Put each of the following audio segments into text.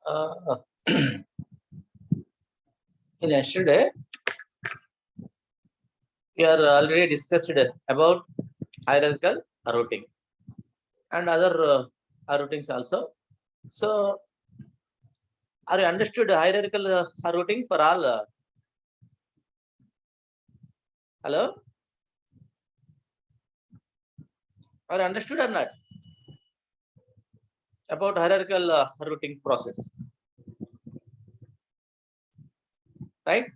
Uh, in yesterday, we are already discussed about hierarchical routing and other routings also. So, are you understood hierarchical routing for all? Hello? Are you understood or not about hierarchical routing process? Right?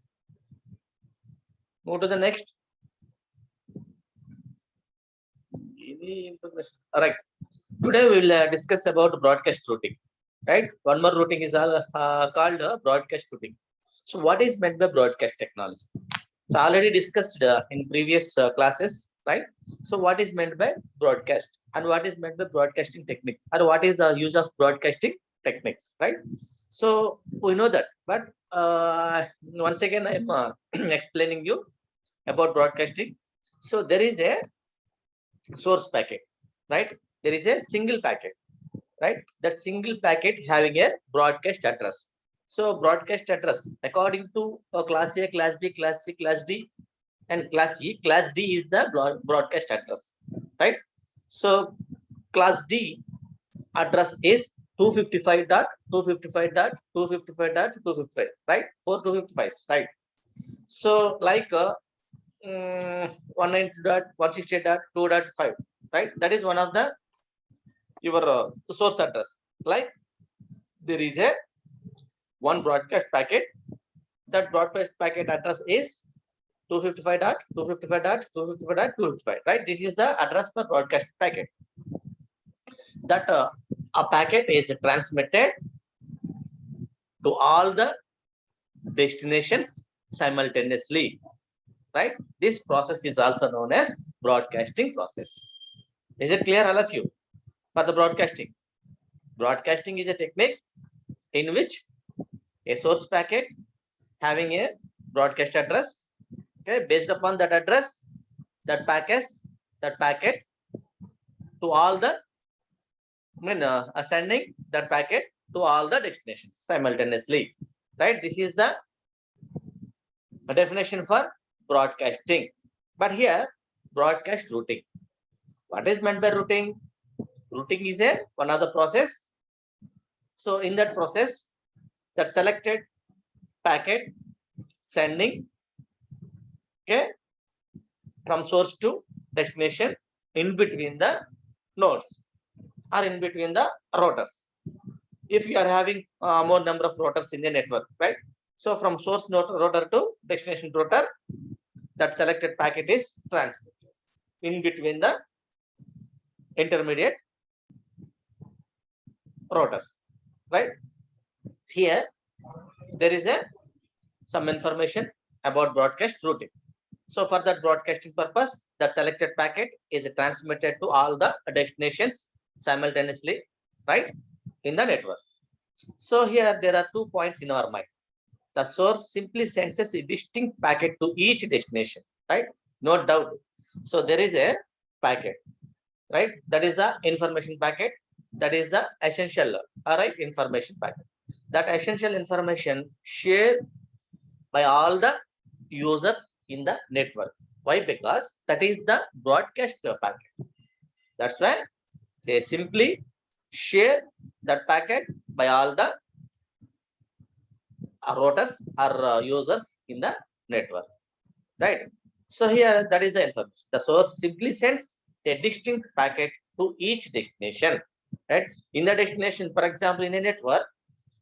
Move to the next. All right. Today we will discuss about broadcast routing. Right? One more routing is called broadcast routing. So, what is meant by broadcast technology? So, already discussed in previous classes, right? So, what is meant by broadcast and what is meant by broadcasting technique, or what is the use of broadcasting techniques, right? So, we know that, but once again, I am explaining you about broadcasting. So, there is a source packet, right? There is a single packet, right? That single packet having a broadcast address. So broadcast address according to class A, class B, class C, class D, and class E. Class D is the broadcast address, right? So class D address is 255.255.255.255, right? 4255, right? So like 190.168.2.5, right? That is one of the your source address. Like there is a one broadcast packet. That broadcast packet address is 255.255.255.255, right? This is the address for broadcast packet. That a packet is transmitted to all the destinations simultaneously, right? This process is also known as broadcasting process. Is it clear, all of you? For the broadcasting, broadcasting is a technique in which a source packet having a broadcast address, okay, based upon that address, that packet to all the sending that packet to all the destinations simultaneously, right? This is the definition for broadcasting. But here, broadcast routing. What is meant by routing? Routing is a one of the process. So in that process, that selected packet sending, okay, from source to destination in between the nodes or in between the routers. If you are having more number of routers in the network, right? So from source router to destination router, that selected packet is transmitted in between the intermediate routers, right? Here there is some information about broadcast routing. So for that broadcasting purpose, that selected packet is transmitted to all the destinations simultaneously, right, in the network. So here there are 2 points in our mind. The source simply sends a distinct packet to each destination, right? No doubt. So there is a packet, right? That is the information packet. That is the essential, all right, information packet. That essential information shared by all the users in the network. Why? Because that is the broadcast packet. That's why they simply share that packet by all the routers or users in the network, right? So here that is the information. The source simply sends a distinct packet to each destination, right? In the destination, for example, in a network,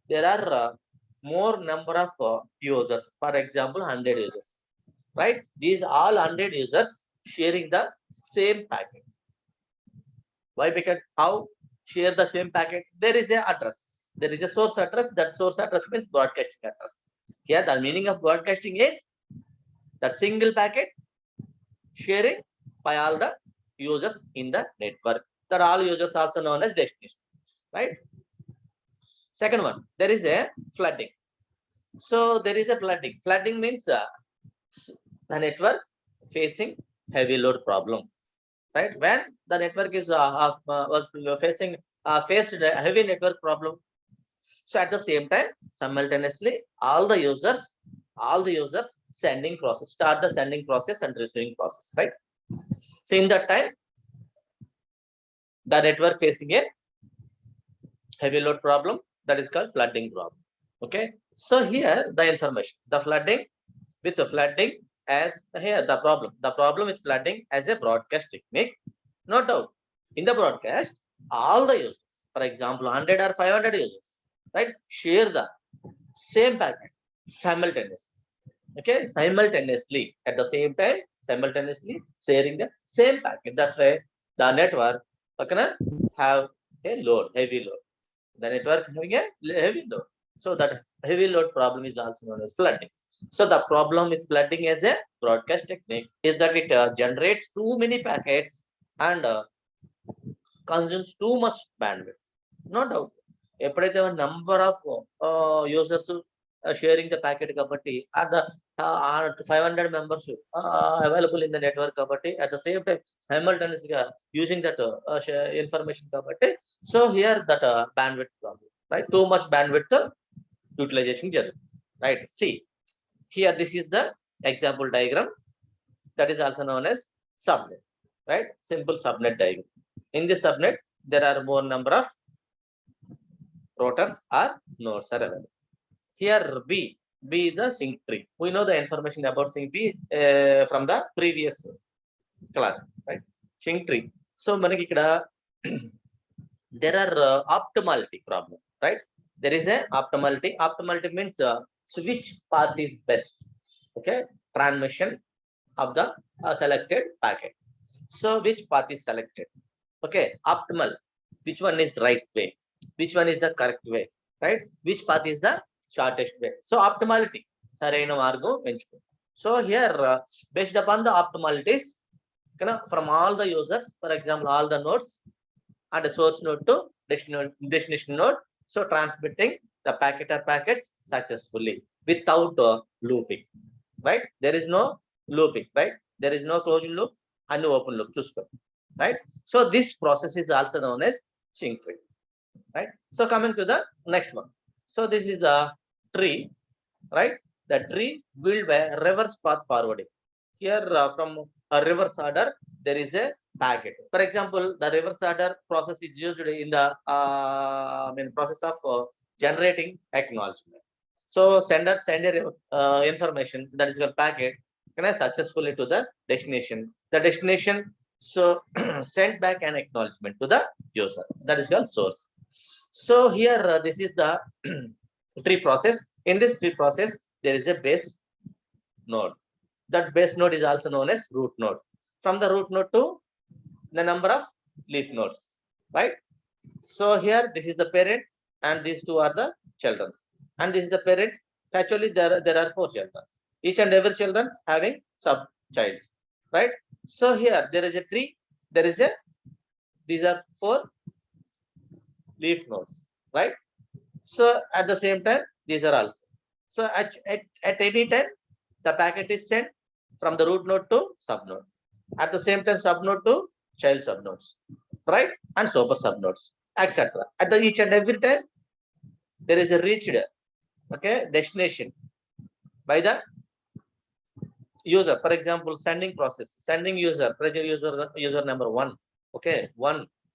there are more number of users. For example, 100 users, right? These all 100 users sharing the same packet. Why? Because how share the same packet? There is a address. There is a source address. That source address means broadcasting address. Here the meaning of broadcasting is the single packet sharing by all the users in the network. That all users also known as destinations, right? Second one, there is a flooding. So there is a flooding. Flooding means the network facing heavy load problem, right? When the network is was facing faced a heavy network problem, So at the same time, simultaneously, all the users sending process, start the sending process and receiving process, right? So in that time, the network facing a heavy load problem, that is called flooding problem. Okay. So here the information, the flooding with the flooding as here the problem is flooding as a broadcast technique. No doubt. In the broadcast, all the users, for example, 100 or 500 users, right, share the same packet simultaneously. Okay, simultaneously at the same time, simultaneously sharing the same packet. That's why the network have a load, heavy load. The network having a heavy load. So that heavy load problem is also known as flooding. So the problem with flooding as a broadcast technique is that it generates too many packets and consumes too much bandwidth. No doubt. ఎప్పుడైతే number of users sharing the packet kabatti at the 500 members available in the network kabatti at the same time simultaneously using that information kabatti, so here that bandwidth problem, right? Too much bandwidth utilization jarugutundi, right? See here, this is the example diagram, that is also known as subnet, right? Simple subnet diagram. In this subnet there are more number of routers or nodes are available. Here B is the sync tree. We know the information about sync tree from the previous classes, right? Sync tree. So manaki ikkada there are optimality problem, right? There is a optimality. Optimality means so which path is best, okay? Transmission of the selected packet. So which path is selected? Okay, optimal. Which one is right way? Which one is the correct way? Right? Which path is the shortest way? So optimality. Saraina margam enchuko. So here, based upon the optimalities, from all the users, for example, all the nodes and the source node to destination node, so transmitting the packet or packets successfully without looping. Right? There is no looping. Right? There is no closed loop and no open loop. Right? So this process is also known as sync tree. Right? So coming to the next one. So this is the tree, right? The tree built by reverse path forwarding. Here from a reverse order, there is a packet. For example, the reverse order process is used in the process of generating acknowledgement. So sender send information, that is your packet, successfully to the destination. The destination so send back an acknowledgement to the user, that is called source. So here this is the tree process. In this tree process there is a base node. That base node is also known as root node. From the root node to the number of leaf nodes, right? So here this is the parent and these two are the children, and this is the parent. Actually there are 4 children, each and every children having sub childs, right? So here there is a tree, there is a, these are 4 leaf nodes, right? So at the same time these are also, so at any time the packet is sent from the root node to sub node, at the same time sub node to child sub nodes, right? And super sub nodes, etc. At the each and every time there is a reached, okay, destination by the user. For example, sending process, sending user, pressure user number 1, okay,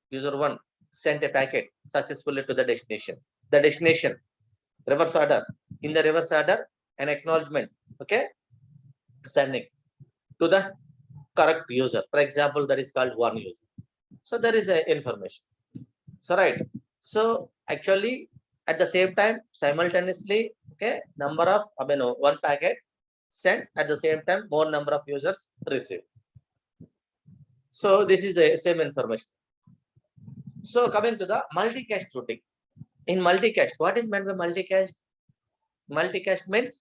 user 1 sent a packet successfully to the destination. The destination reverse order, in the reverse order an acknowledgement, okay, sending to the correct user. For example, that is called 1 user. So there is a information. So right, so actually at the same time simultaneously, okay, number of one packet sent, at the same time more number of users receive. So this is the same information. So coming to the multicast routing. In multicast, what is meant by multicast? Multicast means,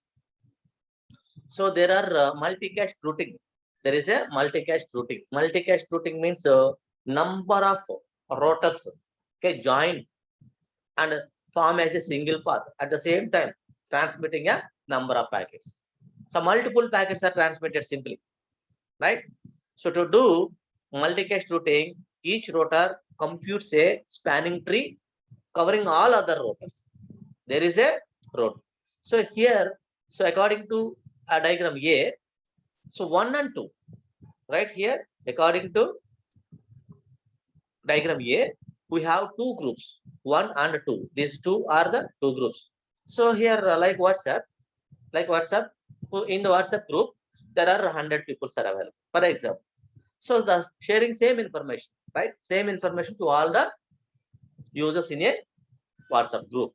so there are multicast routing. There is a multicast routing. Multicast routing means number of routers, okay, join and form as a single path, at the same time transmitting a number of packets. So multiple packets are transmitted simply, right? So to do multicast routing, each router computes a spanning tree covering all other routers. There is a road. So here, so according to diagram A, so 1 and 2, right here, according to diagram A, we have two groups, 1 and 2. These two are the two groups. So here, like WhatsApp, in the WhatsApp group, there are 100 people are available, for example. So the sharing same information, right? Same information to all the users in a WhatsApp group,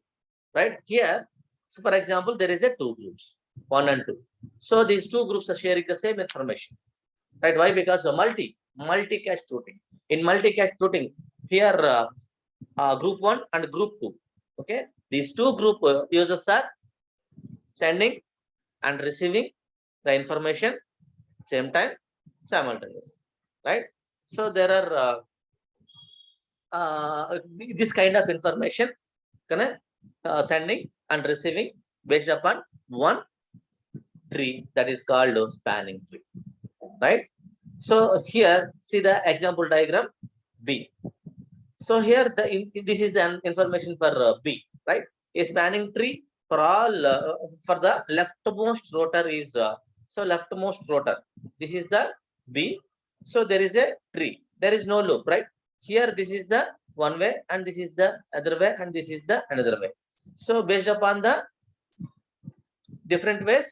right? Here, so for example, there is a two groups, 1 and 2. So these two groups are sharing the same information, right? Why? Because of multi-cache routing. In multi-cache routing, here group 1 and group 2. Okay, these two group users are sending and receiving the information same time simultaneous, right? So there are this kind of information sending and receiving based upon one tree, that is called spanning tree, right? So here see the example diagram B. So here this is the information for B, right? A spanning tree for all for the leftmost rotor is so leftmost rotor. This is the B. So there is a tree. There is no loop, right? Here this is the one way and this is the other way and this is the another way. So based upon the different ways,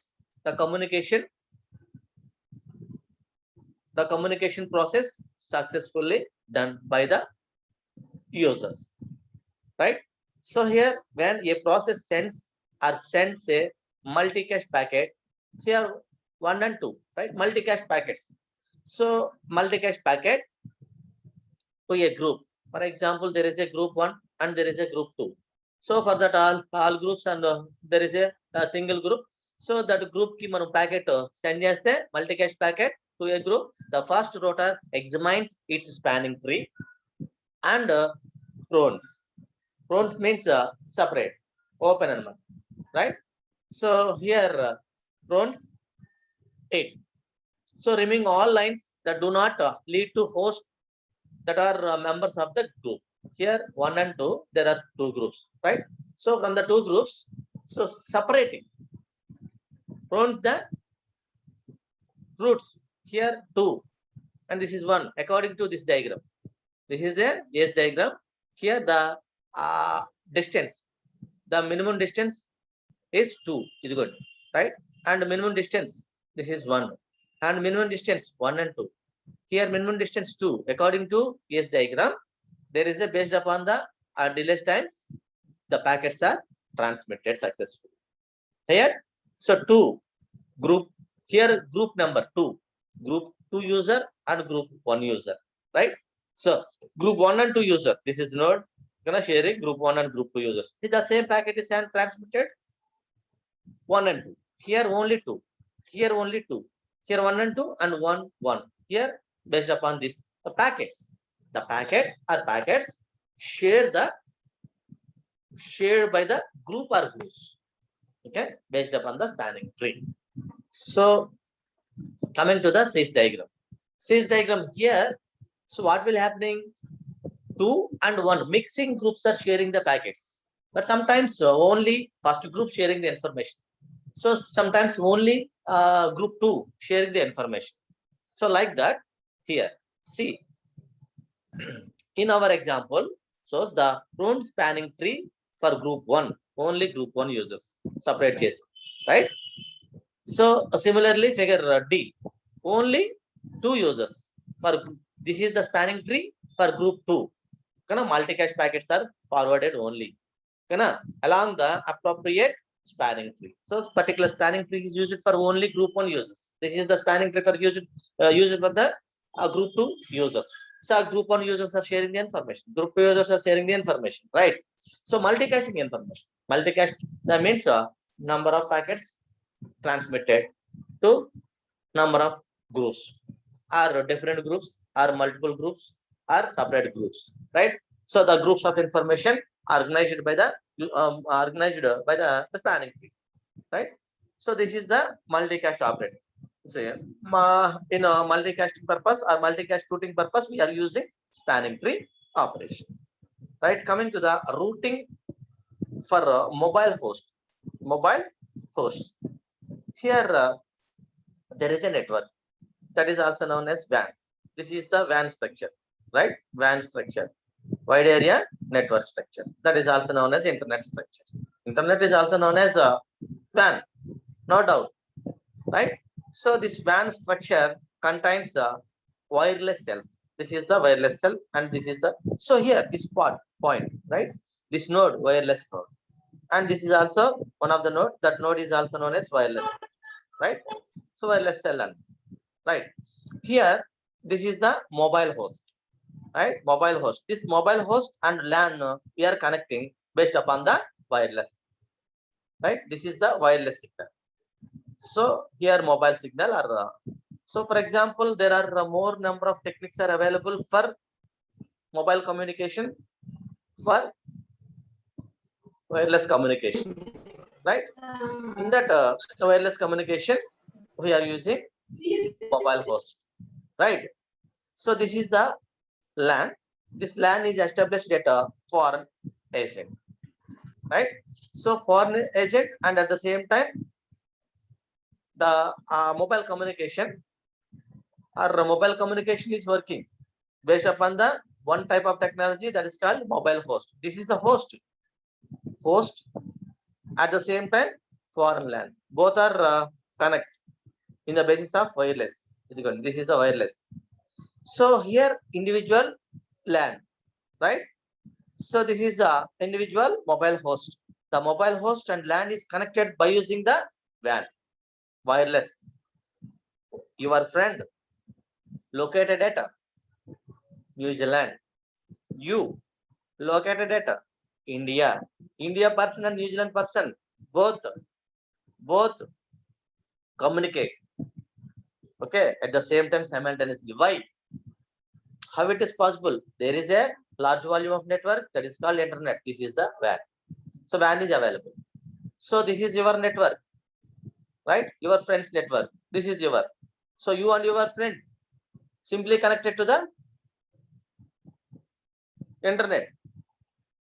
the communication process successfully done by the users, right? So here when a process sends a multi-cache packet, here 1 and 2, right? Multi-cache packets. So multi-cache packet to a group. For example, there is a group 1 and there is a group 2. So for that all groups and there is a single group. So that group ki manu packet send cheste multi-cache packet to a group. The first rotor examines its spanning tree and prunes. Prunes means separate, open and right? So here prunes 8. So removing all lines that do not lead to host that are members of the group. Here 1 and 2, there are two groups, right? So from the two groups, so separating prunes the roots. Here 2 and this is 1 according to this diagram. This is the S diagram. Here the distance, the minimum distance is 2 is good, right? And minimum distance, this is 1 and minimum distance 1 and 2. Here minimum distance 2 according to S diagram. There is a based upon the delay times, the packets are transmitted successfully. Here, so 2 group, here group number 2, group 2 user and group 1 user, right? So group 1 and 2 user, this is not gonna sharing group 1 and group 2 users. The same packet is transmitted 1 and 2. Here only 2. Here only 2. Here 1 and 2 and 1 1. Here based upon this the packets. The packet or packets shared by the group or groups. Okay, based upon the spanning tree. So coming to the SIS diagram. SIS diagram here. So what will happening? 2 and 1 mixing groups are sharing the packets, but sometimes only first group sharing the information. So sometimes only group 2 sharing the information. So like that here, see in our example, shows the prune spanning tree for group 1, only group 1 users, separate case, right? So similarly figure D, only 2 users for this is the spanning tree for group 2. Multi-cache packets are forwarded only along the appropriate spanning tree. So particular spanning tree is used for only group 1 users. This is the spanning tree for used for the group 2 users. So group 1 users are sharing the information. Group 2 users are sharing the information, right? So multi-caching information. Multi-cache, that means number of packets transmitted to number of groups, or different groups, or multiple groups, or separate groups, right? So the groups of information organized by the spanning tree, right? So this is the multi-cache operator. So in a multi-caching purpose or multi-cache routing purpose, we are using spanning tree operation, right? Coming to the routing for mobile host. Here there is a network that is also known as WAN. This is the WAN structure, right? WAN structure, wide area network structure. That is also known as internet structure. Internet is also known as WAN, no doubt, right? So this WAN structure contains the wireless cells. This is the wireless cell, and this is the, so here this point, right? This node, wireless node, and this is also one of the node. That node is also known as wireless, right? So wireless cell, and right here this is the mobile host, right? Mobile host. This mobile host and LAN we are connecting based upon the wireless, right? This is the wireless signal. So here mobile signal are so for example there are more number of techniques are available for mobile communication, for wireless communication, right? In that wireless communication we are using mobile host, right? So this is the LAN. This LAN is established at a foreign agent, right? So foreign agent, and at the same time the mobile communication is working based upon the one type of technology that is called mobile host. This is the host at the same time foreign LAN. Both are connect in the basis of wireless. This is the wireless. So here individual LAN, right? So this is the individual mobile host. The mobile host and LAN is connected by using the WAN, wireless. Your friend located at New Zealand, you located at India, person and New Zealand person both communicate, okay, at the same time simultaneously. Why? How it is possible? There is a large volume of network that is called internet. This is the WAN. So WAN is available. So this is your network, right? Your friend's network. This is your. So you and your friend simply connected to the internet,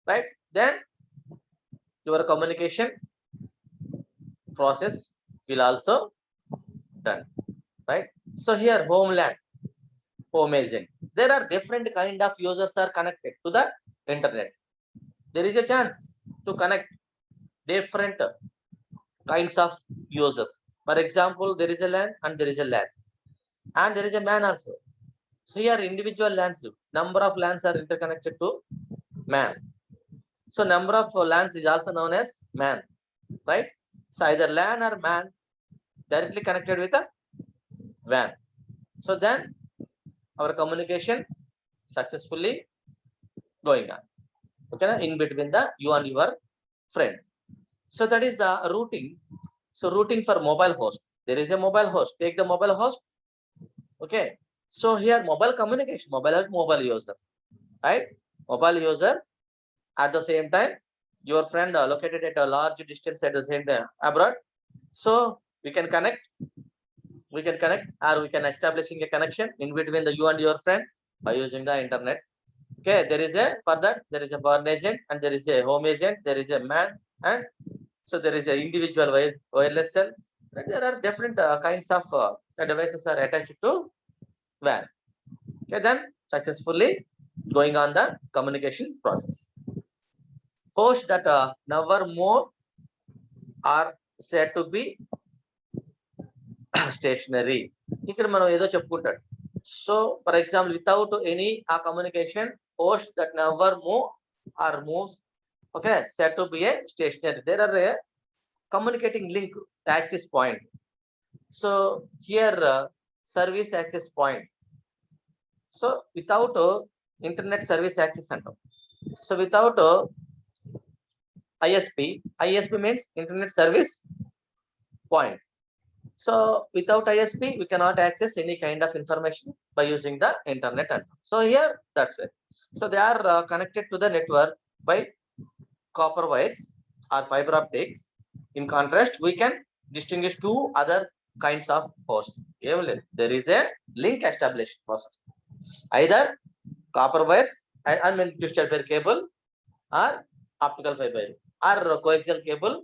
right? Then your communication process will also done, right? So here homeland, home agent. There are different kind of users are connected to the internet. There is a chance to connect different kinds of users. For example, there is a LAN and there is a LAN, and there is a MAN also. So here individual LANs, number of LANs are interconnected to MAN. So number of LANs is also known as MAN, right? So either LAN or MAN directly connected with a WAN. So then our communication successfully going on, okay, in between the you and your friend. So that is the routing. So routing for mobile host. There is a mobile host. Take the mobile host. Okay. So here mobile communication, mobile host, mobile user, right? Mobile user at the same time your friend located at a large distance at the same time abroad. So we can connect, or we can establishing a connection in between the you and your friend by using the internet. Okay, there is a for that there is a foreign agent and there is a home agent, there is a MAN, and so there is an individual wireless cell. And there are different kinds of devices are attached to WAN. Okay, then successfully going on the communication process. Hosts that never more are said to be stationary. ఇక్కడ మనం ఏదో చెప్పుకుంటాడు. So for example, without any communication, host that never move or moves, okay, said to be a stationary. There are a communicating link, access point. So here service access point. So without internet service access antam. So without ISP means internet service point. So without ISP we cannot access any kind of information by using the internet. So here that's it. So they are connected to the network by copper wires or fiber optics. In contrast, we can distinguish two other kinds of hosts. There is a link established first, either copper wires, I mean twisted pair cable, or optical fiber. or coaxial cable,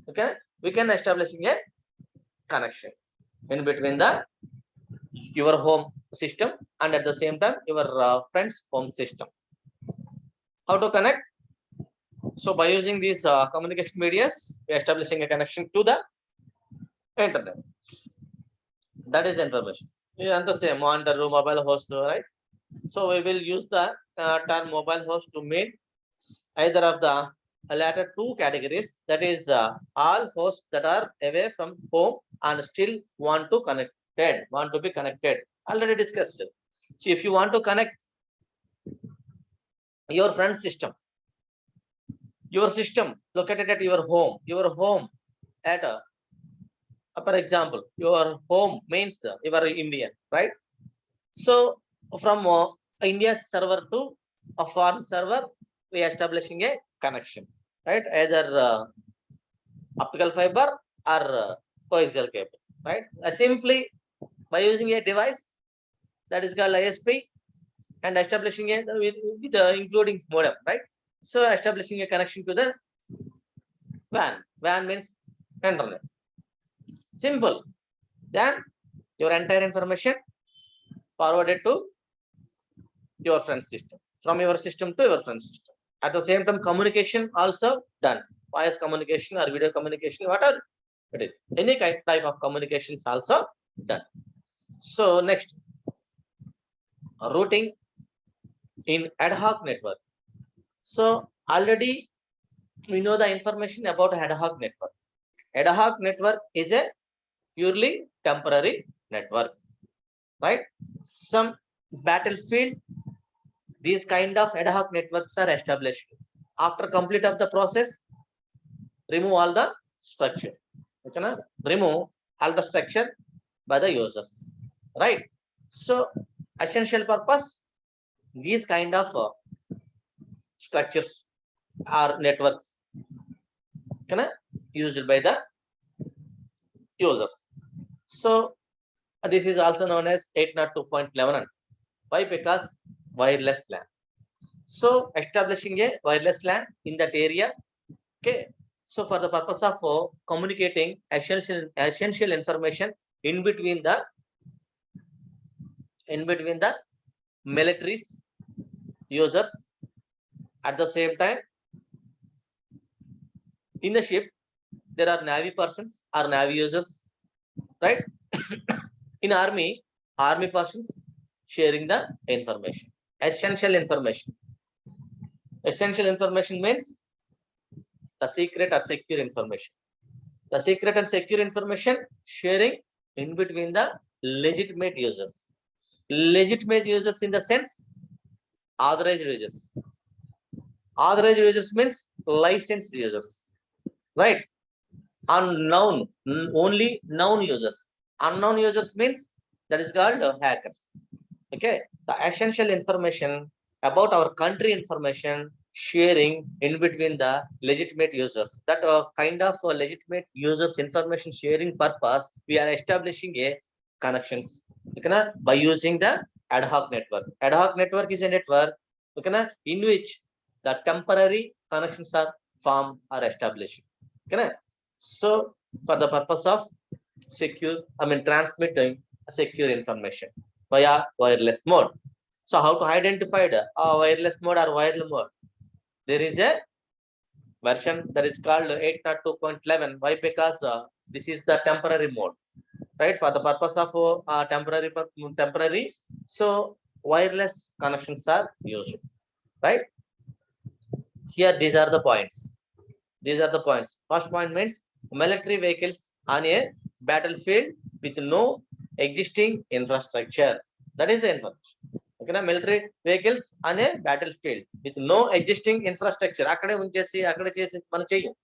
okay, we can establishing a connection in between the your home system and at the same time your friend's home system. How to connect? So by using these communication medias, we are establishing a connection to the internet. That is the information. Yeah, and the same monitor mobile host, right? So we will use the term mobile host to mean either of the latter two categories. That is all hosts that are away from home and still want to be connected. Already discussed. So if you want to connect your friend system, your system located at your home at for example, your home means you are Indian, right? So from India's server to a foreign server, we are establishing a connection, right? Either optical fiber or coaxial cable, right? Simply by using a device that is called ISP and establishing a with including modem, right? So establishing a connection to the WAN. WAN means internet. Simple. Then your entire information forwarded to your friend's system, from your system to your friend's system. At the same time, communication also done. Voice communication or video communication, whatever it is. Any type of communication is also done. So next, routing in ad hoc network. So already we know the information about ad hoc network. Ad hoc network is a purely temporary network, right? Some battlefield, these kind of ad hoc networks are established. After complete of the process, remove all the structure. Okay, remove all the structure by the users, right? So essential purpose, these kind of structures or networks used by the users. So this is also known as 802.11. Why? Because wireless LAN. So establishing a wireless LAN in that area. Okay. So for the purpose of communicating essential information in between the militaries users, at the same time in the ship there are navy persons or navy users, right? In army persons sharing the information, essential information. Essential information means the secret or secure information. The secret and secure information sharing in between the legitimate users. Legitimate users in the sense authorized users. Authorized users means licensed users, right? Unknown, only known users. Unknown users means that is called hackers. Okay, the essential information about our country information sharing in between the legitimate users. That kind of legitimate users information sharing purpose, we are establishing a connections, okay, by using the ad hoc network. Ad hoc network is a network, okay, in which the temporary connections are formed or established. Okay, so for the purpose of transmitting secure information via wireless mode. So how to identify the wireless mode or wireless mode? There is a version that is called 802.11. Why? Because this is the temporary mode, right? For the purpose of temporary. So wireless connections are used, right? Here, these are the points. These are the points. First point means military vehicles on a battlefield with no existing infrastructure. That is the information. Okay, military vehicles on a battlefield with no existing infrastructure. అక్కడే ఉంచేసి అక్కడే చేసి మనం చెయ్యం.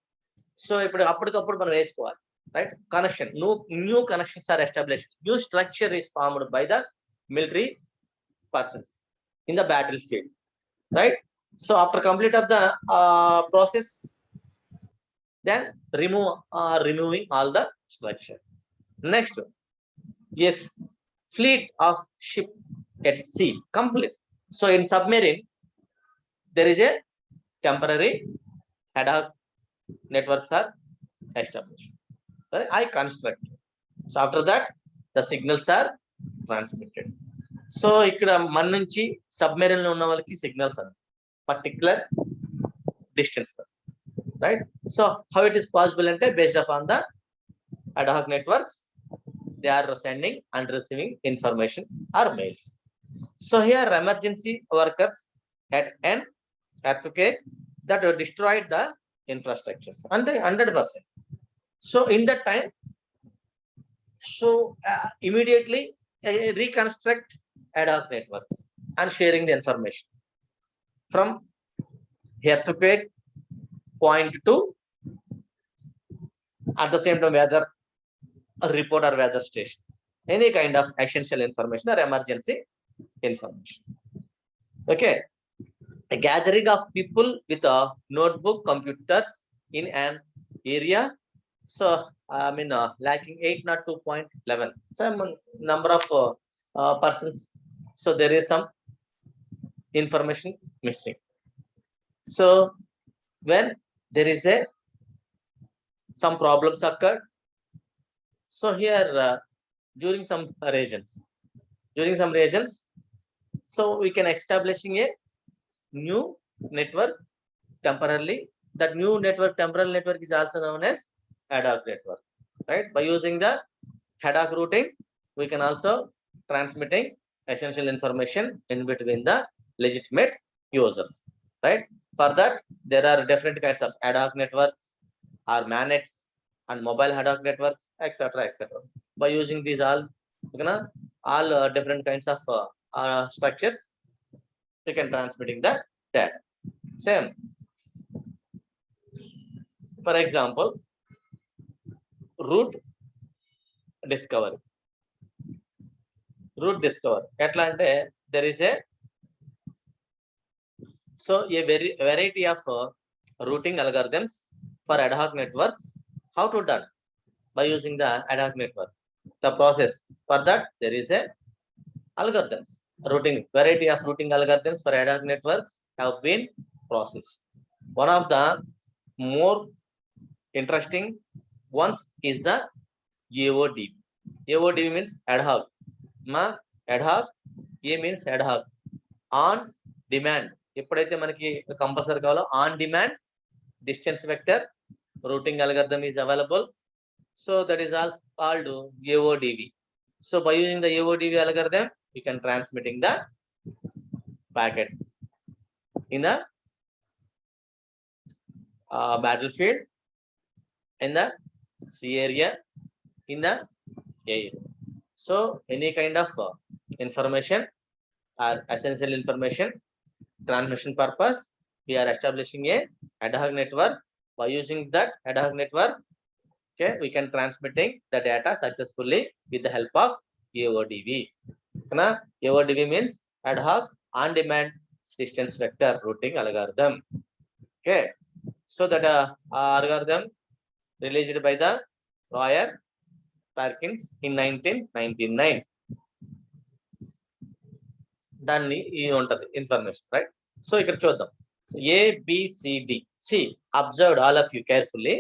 So ఇప్పుడు అప్పటికప్పుడు మనం వేసుకోవాలి, right? Connection. New connections are established. New structure is formed by the military persons in the battlefield, right? So after complete of the process, then removing all the structure. Next, if fleet of ship at sea complete. So in submarine, there is a temporary ad hoc networks are established. Right? I construct. So after that, the signals are transmitted. So ఇక్కడ మన నుంచి submarine లో ఉన్న వాళ్ళకి signals అని particular distance, right? So how it is possible ante based upon the ad hoc networks, they are sending and receiving information or mails. So here emergency workers at an earthquake that destroyed the infrastructures and 100%. So in that time, so immediately reconstruct ad hoc networks and sharing the information from earthquake point to at the same time weather report or weather stations, any kind of essential information or emergency information. Okay, a gathering of people with a notebook computers in an area. So I mean lacking 802.11, some number of persons, so there is some information missing. So when there is a some problems occurred, so here during some regions, so we can establishing a new network temporarily. That new network, temporal network, is also known as ad hoc network, right? By using the ad hoc routing, we can also transmitting essential information in between the legitimate users, right? For that, there are different kinds of ad hoc networks or manets and mobile ad hoc networks, etc., etc. By using these all, you know, all different kinds of structures, you can transmitting the data. Same. For example, route discovery. ఎట్లా అంటే there is a so a variety of routing algorithms for ad hoc networks. How to done? By using the ad hoc network, the process for that, there is a algorithms routing, variety of routing algorithms for ad hoc networks have been processed. One of the more interesting ones is the AODB. AODB means ad hoc. Ad hoc, A means ad hoc, on demand. ఎప్పుడైతే మనకి compulsory కావాలో on demand distance vector routing algorithm is available. So that is also called AODB. So by using the AODB algorithm, we can transmitting the packet in the battlefield, in the sea area, in the air. So any kind of information or essential information transmission purpose, we are establishing a ad hoc network. By using that ad hoc network, okay, we can transmitting the data successfully with the help of AODB. AODB means ad hoc on demand distance vector routing algorithm. Okay, so that algorithm released by the Royer Perkins in 1999. దాన్ని ఈ ఉంటది information, right? So ఇక్కడ చూద్దాం. So ABCD, see, observed all of you carefully.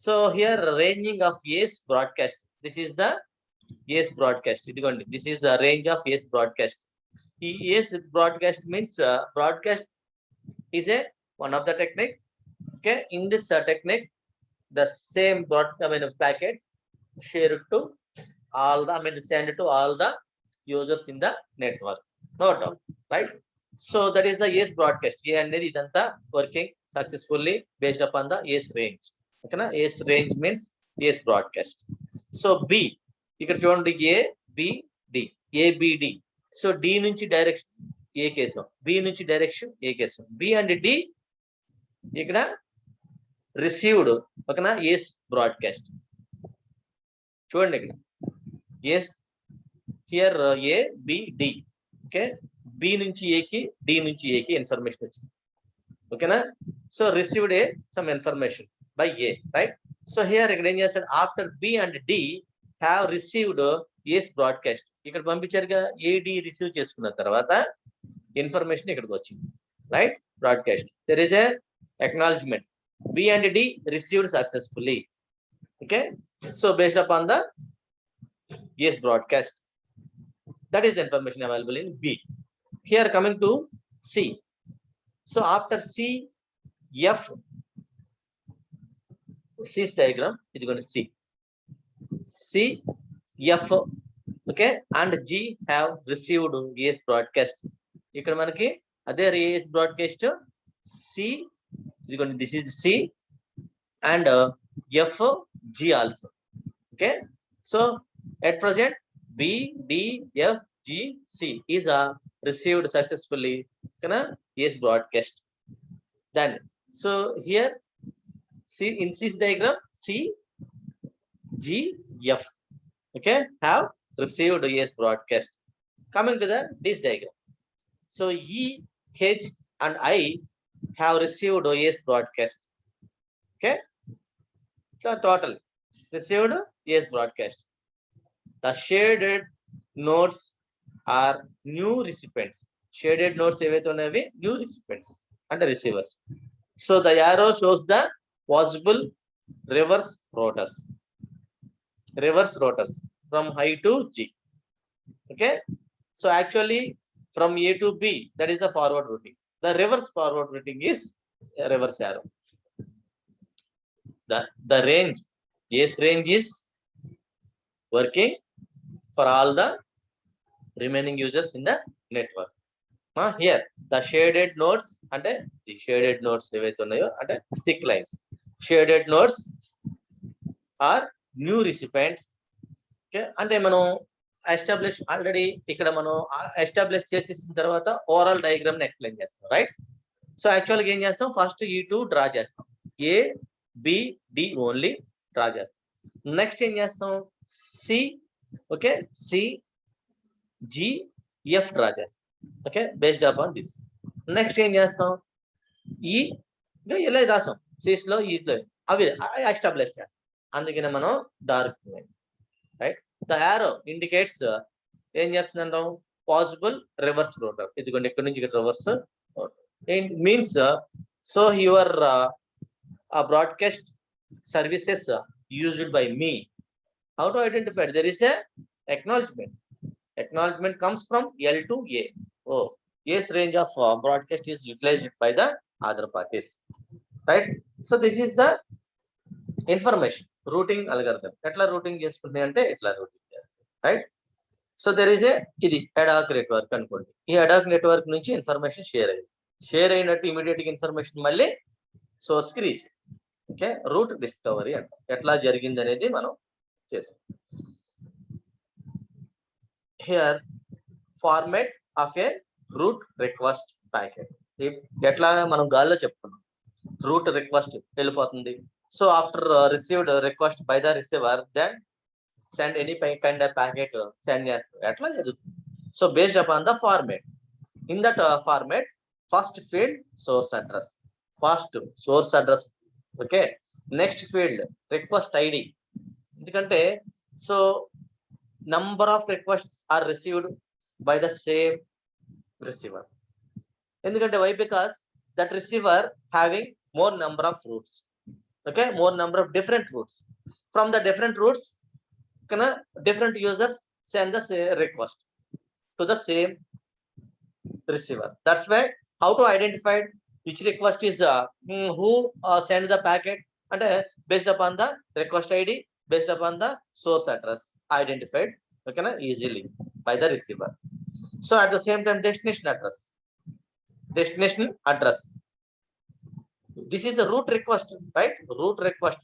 So here ranging of A's broadcast, this is the A's broadcast. ఇదిగోండి, this is the range of A's broadcast. ఈ A's broadcast means broadcast is a one of the technique. Okay, in this technique, the same packet shared to all the, send to all the users in the network. No doubt, right? So that is the A's broadcast. A అనేది ఇదంతా working successfully based upon the A's range. Okay na? A's range means A's broadcast. So B, ఇక్కడ చూడండి, ABD. So D నుంచి direction A కేసం, B నుంచి direction A కేసం, B and D ఇక్కడ received, ఓకేనా, A's బ్రాడ్కాస్ట్. చూడండి ఇక్కడ A's here ABD. Okay, B నుంచి ఏకి, D నుంచి ఏకి ఇన్ఫర్మేషన్ వచ్చింది. ఓకేనా, so received some information by A, right? So here ఇక్కడ ఏం చేస్తాడు, after B and D have received A's broadcast, ఇక్కడ పంపించారుగా, AD రిసీవ్ చేసుకున్న తర్వాత ఇన్ఫర్మేషన్ ఇక్కడికి వచ్చింది, right? Broadcast, there is a acknowledgement. B and D received successfully. Okay, so based upon the yes broadcast, that is the information available in B. Here coming to C. So after C, F, C's diagram is going to C, F, okay, and G have received AS broadcast. ఇక్కడ మనకి అదే AS broadcast C is going to, this is C and F, G also. Okay, so at present B, D, F, G, C is received successfully AS broadcast. Then so here see in C's diagram C, G, F, okay, have received AS broadcast. Coming to the this diagram, so E, H and I have received AS broadcast. Okay, so total received AS broadcast. The shaded nodes are new recipients. Shaded nodes ఏవైతే ఉన్నవి new recipients and receivers. So the arrow shows the possible reverse rotors. Reverse rotors from I to G. Okay, so actually from A to B, that is the forward routing. The reverse forward routing is a reverse arrow. The range, yes, range is working for all the remaining users in the network. Here the shaded nodes and the shaded nodes ఏవైతే ఉన్నాయో అంటే thick lines, shaded nodes are new recipients. Okay, అంటే మనం establish already ఇక్కడ మనం establish చేసేసిన తర్వాత overall diagram ని ఎక్స్ప్లెయిన్ చేస్తాం, రైట్? సో యాక్చువల్గా ఏం చేస్తాం, ఫస్ట్ E2 డ్రా చేస్తాం, A, B, D only draw చేస్తాం. నెక్స్ట్ ఏం చేస్తాం, C, okay, C, G, F draw చేస్తాం. Okay, based upon this. Next ఏం చేస్తాం, ఈ ఇలా రాసాం, సిస్ లో ఈలో అవి ఎస్టాబ్లిష్ చేస్తాం. అందుకనే మనం dark right. The arrow indicates ఏం చెప్తుందంటాం, పాసిబుల్ రివర్స్ రోటర్. ఇదిగోండి ఇక్కడ నుంచి ఇక్కడ reverse means so your broadcast services used by me. How to identify? There is a acknowledgement. Acknowledgement comes from L to A. Oh, yes, range of broadcast is utilized by the other parties, right? So this is the information routing algorithm. Etla routing chestunne ante etla routing chestam, right? So there is a idi ad hoc network anukondi. Ee ad hoc network nunchi information share అయినట్టు immediate information మళ్ళీ source కి reach. Okay, route discovery అంట, ఎట్లా జరిగింది అనేది మనం చేసాం. Here format of a route request packet. ఎట్లా మనం గాల్లో చెప్పుకున్నాం, రూట్ రిక్వెస్ట్ వెళ్ళిపోతుంది. So after received request by the receiver, then send any kind of packet send చేస్తారు, ఎట్లా జరుగుతుంది. So based upon the format, in that format first field source address, first source address. Okay, next field request ID, ఎందుకంటే so number of requests are received by the same receiver. ఎందుకంటే why, because that receiver having more number of routes. Okay, more number of different routes. From the different routes different users send the request to the same receiver. That's why how to identify which request is who send the packet, and based upon the request ID, based upon the source address identified, okay na, easily by the receiver. So at the same time destination address, this is the root request, right? Root request,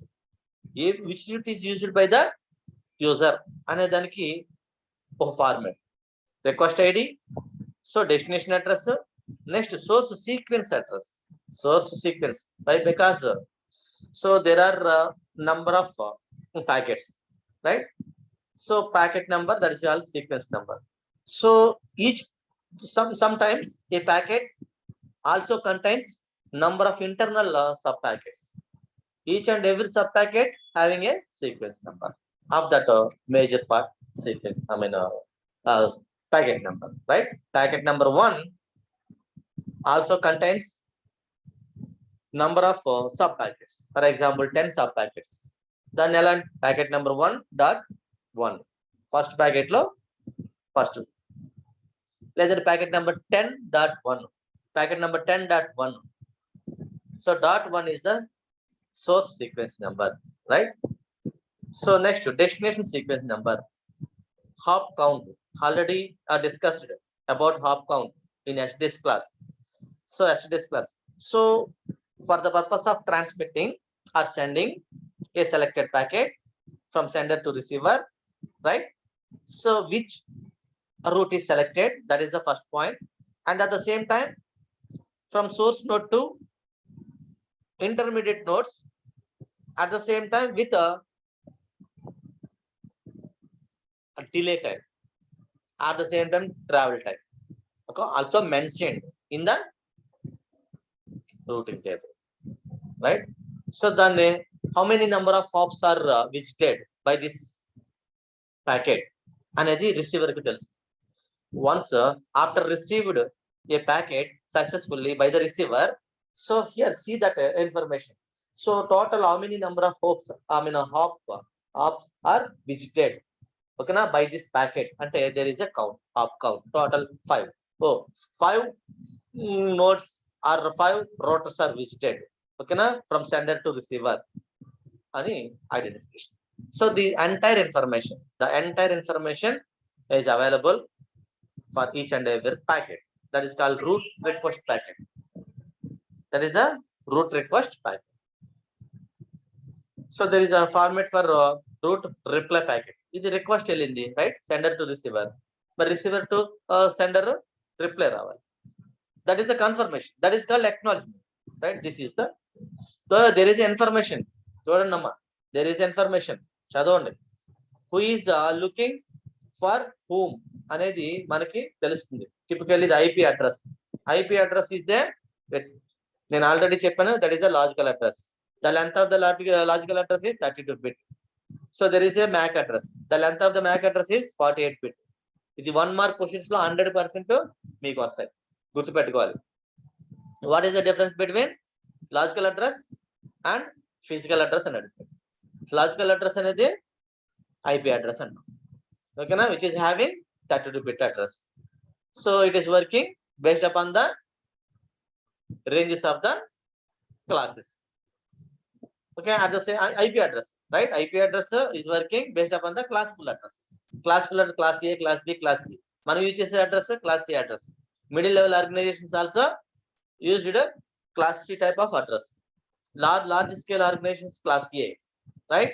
which route is used by the user ane daniki ఒక format, request ID, so destination address, next source sequence address. Source sequence by because so there are number of packets, right? So packet number, that is all sequence number. So each sometimes a packet also contains number of internal sub packets. Each and every sub packet having a sequence number of that major part sequence, I mean packet number, right? Packet number 1 also contains number of sub packets. For example, 10 sub packets. Then packet number 1.1 first packet lo first. Let's packet number 10.1 packet number 10.1. So dot 1 is the source sequence number, right? So next, destination sequence number. Hop count, already discussed about hop count in HDS class. So HDS class. So for the purpose of transmitting or sending a selected packet from sender to receiver, right? So which route is selected, that is the first point. And at the same time, from source node to intermediate nodes, at the same time with a delay time, at the same time travel time, okay, also mentioned in the routing table, right? So then how many number of hops are visited by this packet అనేది receiver కి తెలుసు. Once after received a packet successfully by the receiver, so here see that information. So total how many number of hops, hops are visited, okay na, by this packet, ante there is a count, hop count, total 5. Oh, 5 nodes or 5 routers are visited, okay na, from sender to receiver ani identification. So the entire information is available for each and every packet. That is called root request packet. That is the root request packet. So there is a format for root reply packet. This request elindi, right? Sender to receiver, but receiver to sender reply రావాలి. That is the confirmation. That is called acknowledgement, right? This is the, so there is information. చూడండి అమ్మా, there is information. చదవండి. Who is looking for whom అనేది మనకి తెలుస్తుంది. Typically the IP address. IP address is there. నేను already చెప్పాను, that is the logical address. The length of the logical address is 32 bit. So there is a MAC address. The length of the MAC address is 48 bit. ఇది 1 mark questions లో 100% మీకు వస్తాయి, గుర్తుపెట్టుకోవాలి. What is the difference between logical address and physical address అని అడుగుతారు. Logical address అనేది IP address అంటాం, ఓకేనా, which is having 32 bit address. So it is working based upon the ranges of the classes. Okay, at the same IP address, right? IP address is working based upon the classful addresses. Classful address, class A, class B, class C. మనం use చేసే address class C address. Middle level organizations also used class C type of address. Large scale organizations class A, right?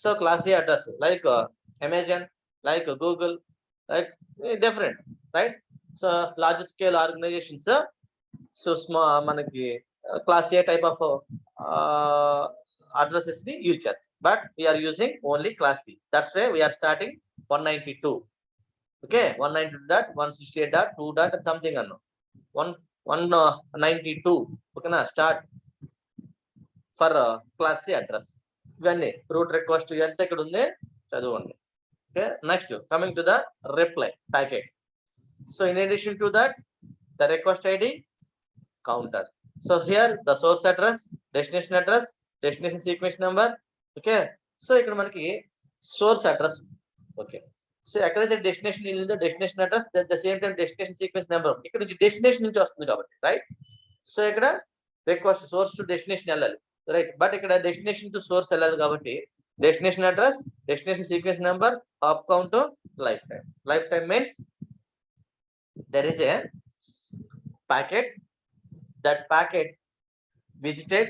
So class A address like Amazon, like Google, like different, right? So large scale organizations, so small మనకి class A type of addresses ని use చేస్తాం, but we are using only class C. That's why we are starting 192. Okay, 192.168.2. something అన్న 192, okay na, start for class C address. ఇవన్నీ route request ఎంత ఇక్కడ ఉంది చదవండి. Okay, next coming to the reply packet. So in addition to that, the request ID, counter. So here the source address, destination sequence number. Okay, so ఇక్కడ మనకి source address. Okay, so ఎక్కడైతే destination వెళ్ళిందో destination address, at the same time destination sequence number ఇక్కడ నుంచి destination నుంచి వస్తుంది కాబట్టి, right. So ఇక్కడ రిక్వెస్ట్ సోర్స్ టు డెస్టినేషన్ వెళ్ళాలి, రైట్, బట్ ఇక్కడ డెస్టినేషన్ టు సోర్స్ వెళ్ళాలి కాబట్టి destination address, destination sequence number, hop count, life time. Life time means there is a packet, that packet visited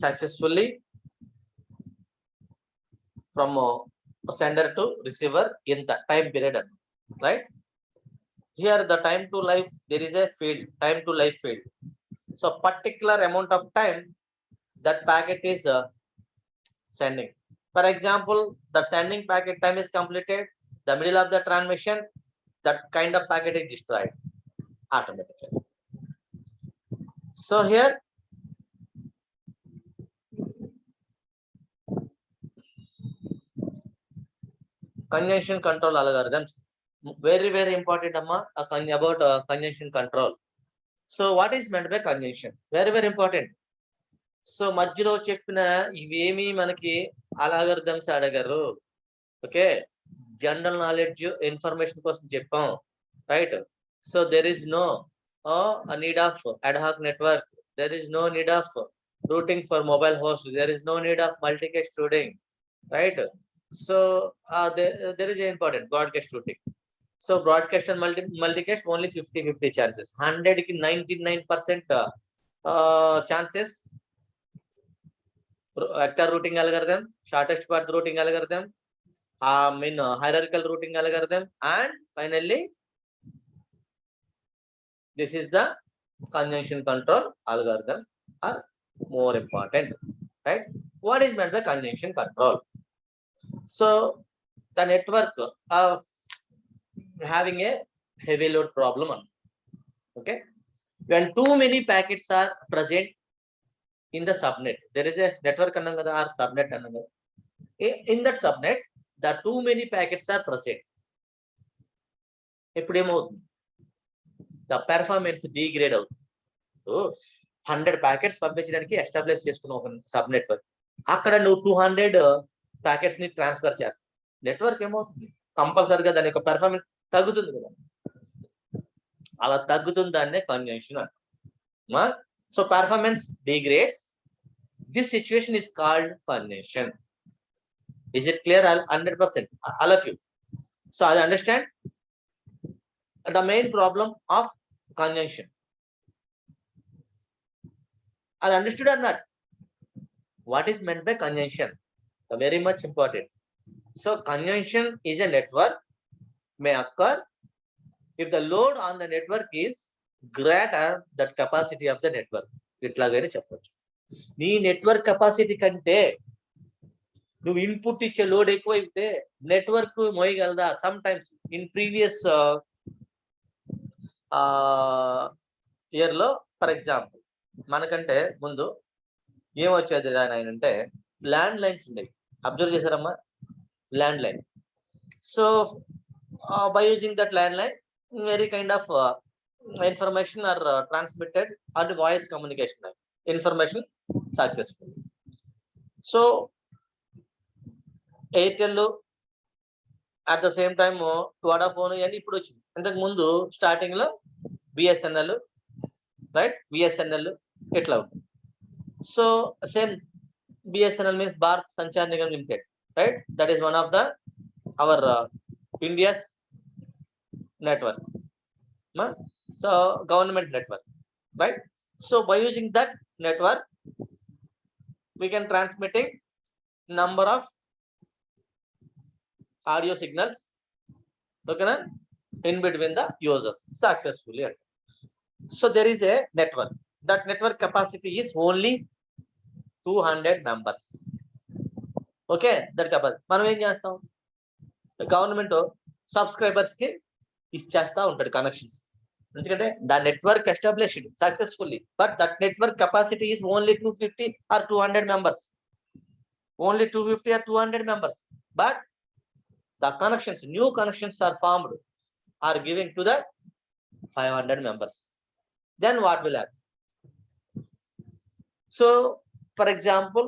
successfully from sender to receiver in the time period, right? Here the time to life, there is a field, time to life field. So particular amount of time that packet is sending. For example, the sending packet time is completed, the middle of the transmission, that kind of packet is destroyed automatically. So here congestion control algorithms, very important amma, about congestion control. So what is meant by congestion? Very important. So మధ్యలో చెప్పిన ఇవేమి మనకి algorithms అడగరు. Okay, general knowledge information కోసం చెప్పాం, right? So there is no a need of ad hoc network, there is no need of routing for mobile host, there is no need of multicast routing, right? So there is an important broadcast routing. So broadcast and multicast only 50-50 chances. 100 ki 99% chances vector routing algorithm, shortest path routing algorithm, hierarchical routing algorithm, and finally this is the conjunction control algorithm are more important, right? What is meant by conjunction control? So the network of having a heavy load problem, okay, when too many packets are present in the subnet, there is a network or subnet, in that subnet the too many packets are present. The performance degrade out. So 100 packets పంపించడానికి establish చేసుకున్న ఒక sub network, అక్కడ నువ్వు 200 packets ని transfer చేస్తావు, network ఏమవుతుంది? కంపల్సరీగా దాని యొక్క పెర్ఫార్మెన్స్ తగ్గుతుంది కదా. అలా తగ్గుతుంది దాన్నే కంజంక్షన్ అంటాం. So performance degrades, this situation is called conjunction. Is it clear? 100% all of you. So I understand the main problem of conjunction. Are understood or not? What is meant by conjunction? Very much important. So conjunction is a network may occur if the load on the network is greater than capacity of the network. ఇట్లాగైనా చెప్పొచ్చు. నీ network capacity కంటే నువ్వు input ఇచ్చే load ఎక్కువైతే network మోయగలదా? Some times in previous year లో, for example, మనకంటే ముందు ఏమొచ్చేది అంటే ల్యాండ్ లైన్స్ ఉండేవి. అబ్జర్వ్ చేశారమ్మా? Land line. So by using that landline, very kind of information are transmitted and voice communication information successfully. So Airtel at the same time Vodafone and ఇప్పుడు వచ్చింది. ఇంతకు ముందు స్టార్టింగ్ లో బిఎస్ఎన్ఎల్, రైట్? బిఎస్ఎన్ఎల్ ఎట్లా ఉంటుంది? So same BSNL means Bharat Sanchar Nigam limited, right? That is one of the our India's network, so government network, right? So by using that network we can transmitting number of audio signals, okay na, in between the users successfully. So there is a network, that network capacity is only 200 members, okay? That capacity మనం ఏం చేస్తాం? Government subscribers కి ఇచ్చేస్తా ఉంటాడు connections, ఎందుకంటే the network established successfully, but that network capacity is only 250 or 200 members, only 250 or 200 members, but the connections, new connections are formed, are giving to the 500 members. Then what will happen? So for example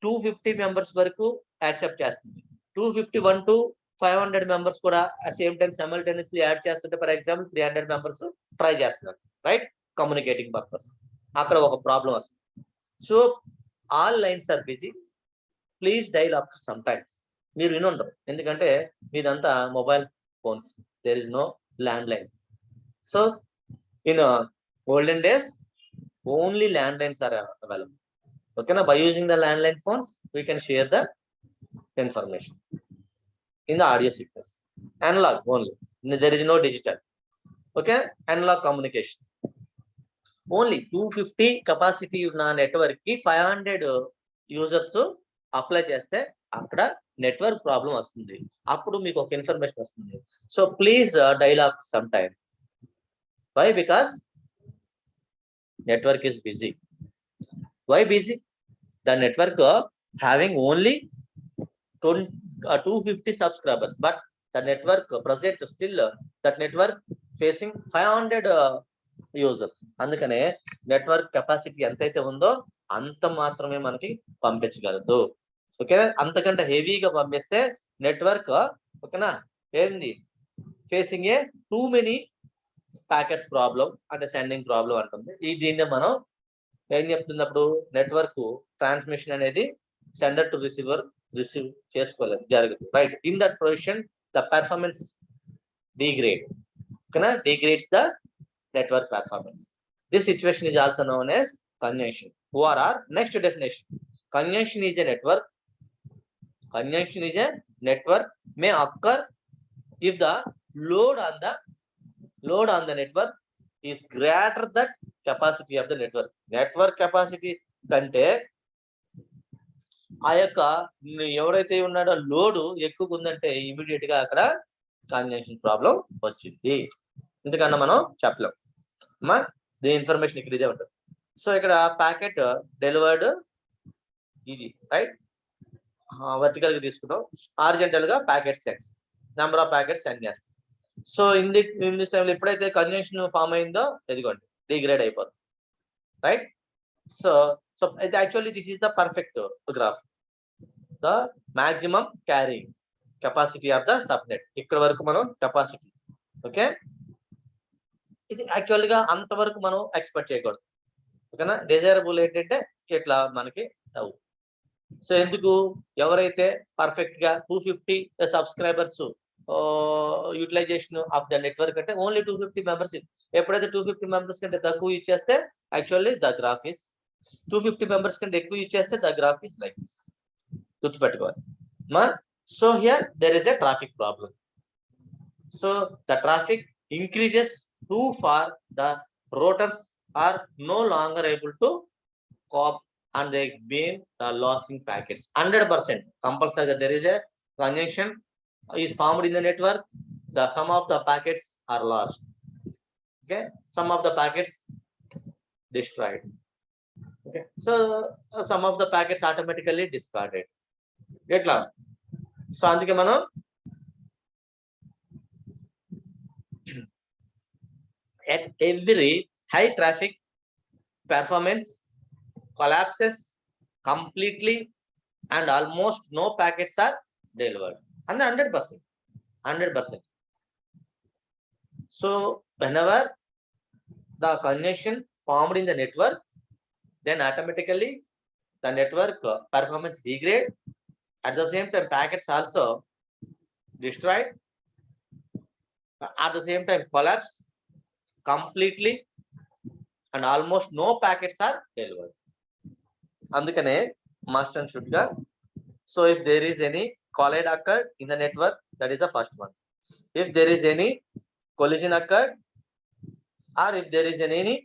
250 members వరకు accept చేస్తుంది, 251 to 500 members కూడా same time simultaneously add చేస్తుంటే, for example 300 members try చేస్తున్నారు, right? Communicating purpose. అక్కడ ఒక problem వస్తుంది. So all lines are busy, please dial after some times. మీరు వినుండరు, ఎందుకంటే మీదంతా mobile phones, there is no land lines. So in olden days only land lines are available, ఓకేనా? By using the land line phones we can share the information in the audio signals, analog only, there is no digital, okay? Analog communication only. 250 capacity ఉన్న network కి 500 users apply చేస్తే అక్కడ network problem వస్తుంది, అప్పుడు మీకు ఒక information వస్తుంది. So please dial of some time. Why? Because network is busy. Why busy? The network having only 250 subscribers, but the network present still that network facing 500 users. అందుకనే network capacity ఎంతైతే ఉందో అంత మాత్రమే మనకి పంపించగలదు. ఓకేనా, అంతకంటే హెవీగా పంపిస్తే నెట్వర్క్ ఓకేనా ఏంది ఫేసింగ్ ఏ టూ మెనీ ప్యాకెట్స్ ప్రాబ్లం అంటే సెండింగ్ ప్రాబ్లం అంటుంది. ఈ దీన్ని మనం ఏం చెప్తున్నప్పుడు నెట్వర్క్ ట్రాన్స్మిషన్ అనేది సెండర్ టు రిసీవర్ రిసీవ్ చేసుకోలేదు జరగదు. Right, in that position the performance degrade. Okay, degrades the network performance. This situation is also known as congestion. ORR, next definition. Congestion is a network. Congestion is a network may occur if the load on the network is greater than capacity of the network. Network capacity కంటే ఆ యొక్క ఎవరైతే ఉన్నాడో load ఎక్కువ ఉందంటే immediate గా అక్కడ conjunction problem వచ్చింది. ఎందుకన్నా మనం చెప్పలేం. దీని ఇన్ఫర్మేషన్ ఇక్కడ ఇదే ఉంటుంది. సో ఇక్కడ ప్యాకెట్ డెలివర్డ్ ఇది రైట్, వర్టికల్ గా తీసుకున్నాం, హారిజాంటల్ గా packet sends, number of packets send చేస్తాం. సో ఇన్ దిస్ టైంలో ఎప్పుడైతే కంజంక్షన్ ఫామ్ అయిందో ఇదిగోండి డిగ్రేడ్ అయిపోతుంది. Right, so actually this is the perfect graph, the maximum carrying capacity of the subnet. ఇక్కడ వరకు మనం కెపాసిటీ ఓకే, ఇది యాక్చువల్ గా అంతవరకు మనం ఎక్స్పెక్ట్ చేయకూడదు. ఓకేనా, డిజైరబుల్ ఏంటంటే ఇట్లా మనకి అవు. సో ఎందుకు, ఎవరైతే పర్ఫెక్ట్ గా 250 subscribers utilisation of the network అంటే ఓన్లీ 250 మెంబర్స్. ఎప్పుడైతే 250 మెంబర్స్ కంటే తక్కువ ఇచ్చేస్తే actually the graph is 250 members కంటే ఎక్కువ ఇచ్చేస్తే the graph is like this. గుర్తుపెట్టుకోవాలి. So here there is a traffic problem. So the traffic increases too far, the routers are no longer able to cope and they being losing packets. 100% compulsory there is a congestion is formed in the network. Some of the packets are lost. Okay, some of the packets destroyed. Okay, so some of the packets automatically discarded. ఎట్లా? So అందుకే మనం at every high traffic performance collapses completely and almost no packets are delivered. And 100%. So whenever the congestion formed in the network, then automatically the network performance degrade. At the same time packets also destroyed, at the same time collapse completely and almost no packets are delivered. Andukane must and should ga. So if there is any collide occurred in the network, that is the first one. If there is any collision occurred or if there is any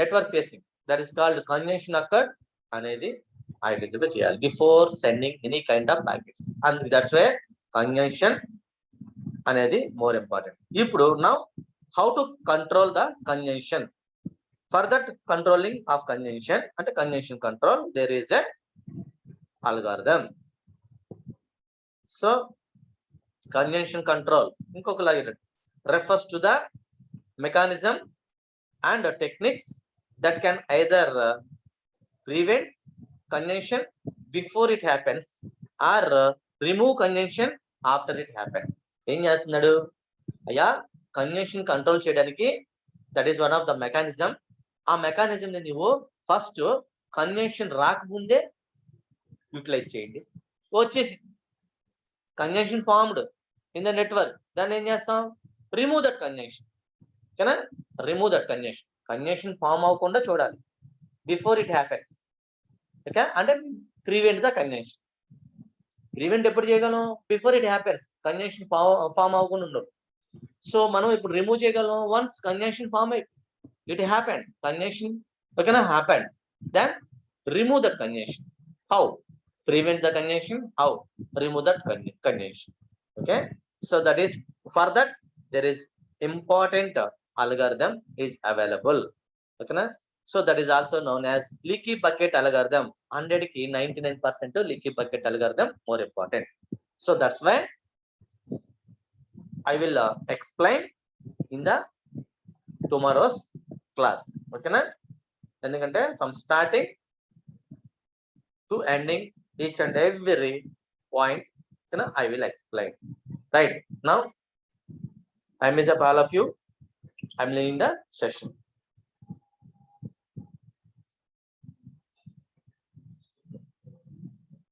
network facing, that is called congestion occurred అనేది identify చేయాలి before sending any kind of packets. And that's way congestion అనేది more important. ఇప్పుడు now how to control the congestion. For that controlling of congestion అంటే congestion control there is a algorithm. So congestion control ఇంకొకలాగా refers to the mechanism and techniques that can either prevent congestion before it happens or remove congestion after it happened. ఏం చేస్తున్నాడు అయ్యా, congestion control చేయడానికి that is one of the mechanism. ఆ mechanism ని నువ్వు first congestion రాకముందే utilise చేయండి. వచ్చేసి congestion formed in the network, దాన్ని ఏం చేస్తాం, రిమూవ్ దట్ కంజంక్షన్. ఓకేనా, remove that congestion. Congestion form అవ్వకుండా చూడాలి బిఫోర్ ఇట్ హ్యాపెన్స్. ఓకే, అంటే ప్రివెంట్ ద కంజంక్షన్. ప్రివెంట్ ఎప్పుడు చేయగలం, before it happens. Congestion form అవ్వకుండా ఉండదు. సో మనం ఇప్పుడు రిమూవ్ చేయగలం వన్స్ కంజంక్షన్ ఫామ్ అయి ఇట్ హ్యాపెండ్, కంజంక్షన్ ఓకేనా happened, then remove that congestion. How prevent the congestion, how remove that congestion. Okay, so that is for that there is important algorithm is available. Okay na, so that is also known as leaky bucket algorithm. 100 ki 99% leaky bucket algorithm more important. So that's why I will explain in the tomorrow's class. Okay na? Endukante from starting to ending each and every point, I will explain. Right now, I miss up all of you. I'm leaving the session.